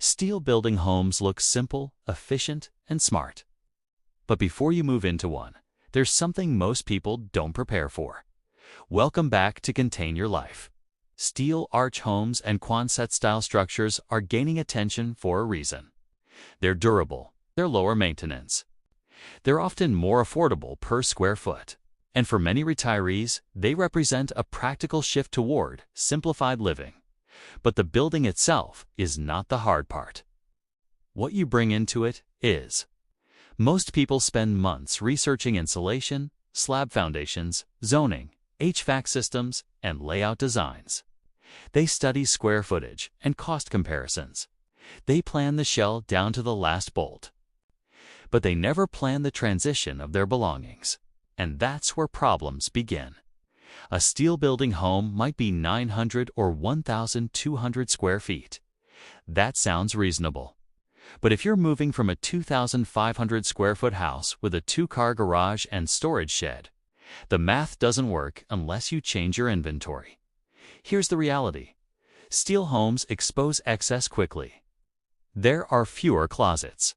Steel building homes look simple, efficient, and smart. But before you move into one, there's something most people don't prepare for. Welcome back to Contain Your Life. Steel arch homes and Quonset-style structures are gaining attention for a reason. They're durable, they're lower maintenance. They're often more affordable per square foot. And for many retirees, they represent a practical shift toward simplified living. But the building itself is not the hard part. What you bring into it is. Most people spend months researching insulation, slab foundations, zoning, HVAC systems, and layout designs. They study square footage and cost comparisons. They plan the shell down to the last bolt. But they never plan the transition of their belongings. And that's where problems begin. A steel building home might be 900 or 1,200 square feet. That sounds reasonable. But if you're moving from a 2,500 square foot house with a 2-car garage and storage shed, the math doesn't work unless you change your inventory. Here's the reality. Steel homes expose excess quickly. There are fewer closets,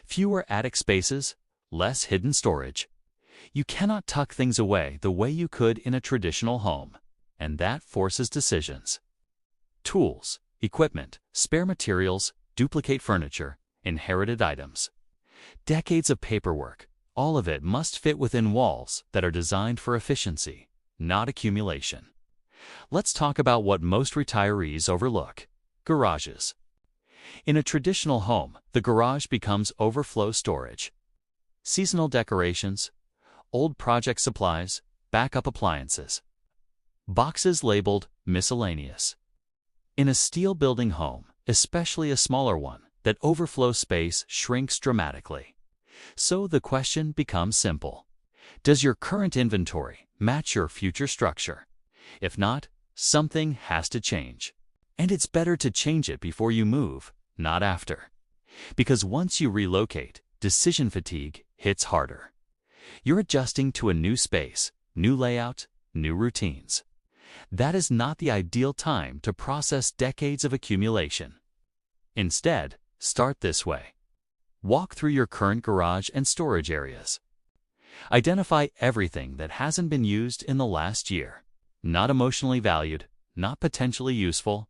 fewer attic spaces, less hidden storage. You cannot tuck things away the way you could in a traditional home, and that forces decisions. Tools, equipment, spare materials, duplicate furniture, inherited items. Decades of paperwork, all of it must fit within walls that are designed for efficiency, not accumulation. Let's talk about what most retirees overlook: garages. In a traditional home, the garage becomes overflow storage. Seasonal decorations, old project supplies, backup appliances. Boxes labeled miscellaneous. In a steel building home, especially a smaller one, that overflow space shrinks dramatically. So the question becomes simple. Does your current inventory match your future structure? If not, something has to change. And it's better to change it before you move, not after. Because once you relocate, decision fatigue hits harder. You're adjusting to a new space, new layout, new routines. That is not the ideal time to process decades of accumulation. Instead, start this way. Walk through your current garage and storage areas. Identify everything that hasn't been used in the last year. Not emotionally valued, not potentially useful,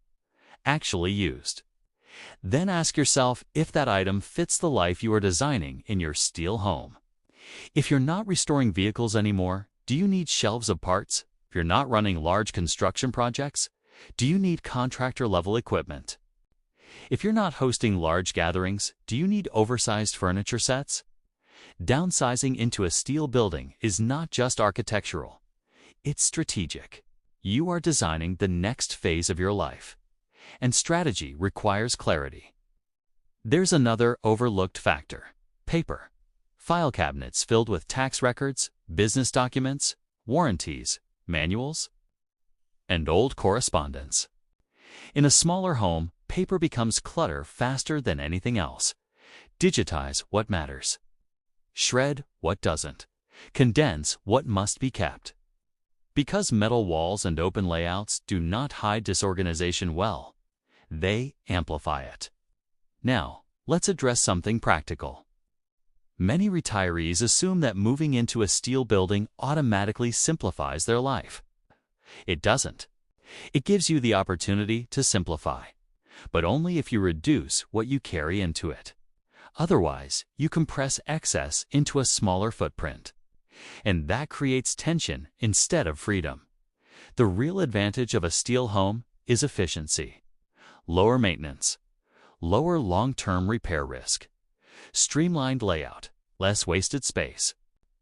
actually used. Then ask yourself if that item fits the life you are designing in your steel home. If you're not restoring vehicles anymore, do you need shelves of parts? If you're not running large construction projects, do you need contractor-level equipment? If you're not hosting large gatherings, do you need oversized furniture sets? Downsizing into a steel building is not just architectural. It's strategic. You are designing the next phase of your life. And strategy requires clarity. There's another overlooked factor: paper. File cabinets filled with tax records, business documents, warranties, manuals, and old correspondence. In a smaller home, paper becomes clutter faster than anything else. Digitize what matters. Shred what doesn't. Condense what must be kept. Because metal walls and open layouts do not hide disorganization well, they amplify it. Now, let's address something practical. Many retirees assume that moving into a steel building automatically simplifies their life. It doesn't. It gives you the opportunity to simplify, but only if you reduce what you carry into it. Otherwise, you compress excess into a smaller footprint. And that creates tension instead of freedom. The real advantage of a steel home is efficiency. Lower maintenance, lower long-term repair risk, streamlined layout, less wasted space.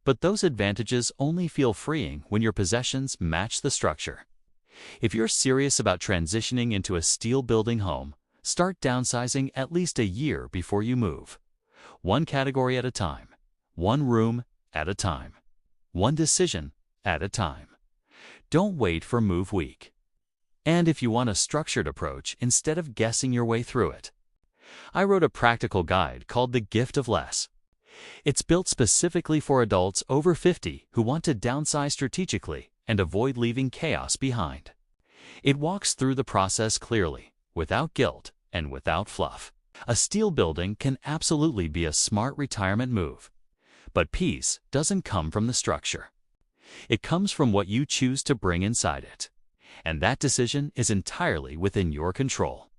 But those advantages only feel freeing when your possessions match the structure. If you're serious about transitioning into a steel building home, start downsizing at least a year before you move. One category at a time, one room at a time, one decision at a time. Don't wait for move week. And if you want a structured approach instead of guessing your way through it, I wrote a practical guide called The Gift of Less. It's built specifically for adults over 50 who want to downsize strategically and avoid leaving chaos behind. It walks through the process clearly, without guilt and without fluff. A steel building can absolutely be a smart retirement move, but peace doesn't come from the structure. It comes from what you choose to bring inside it, and that decision is entirely within your control.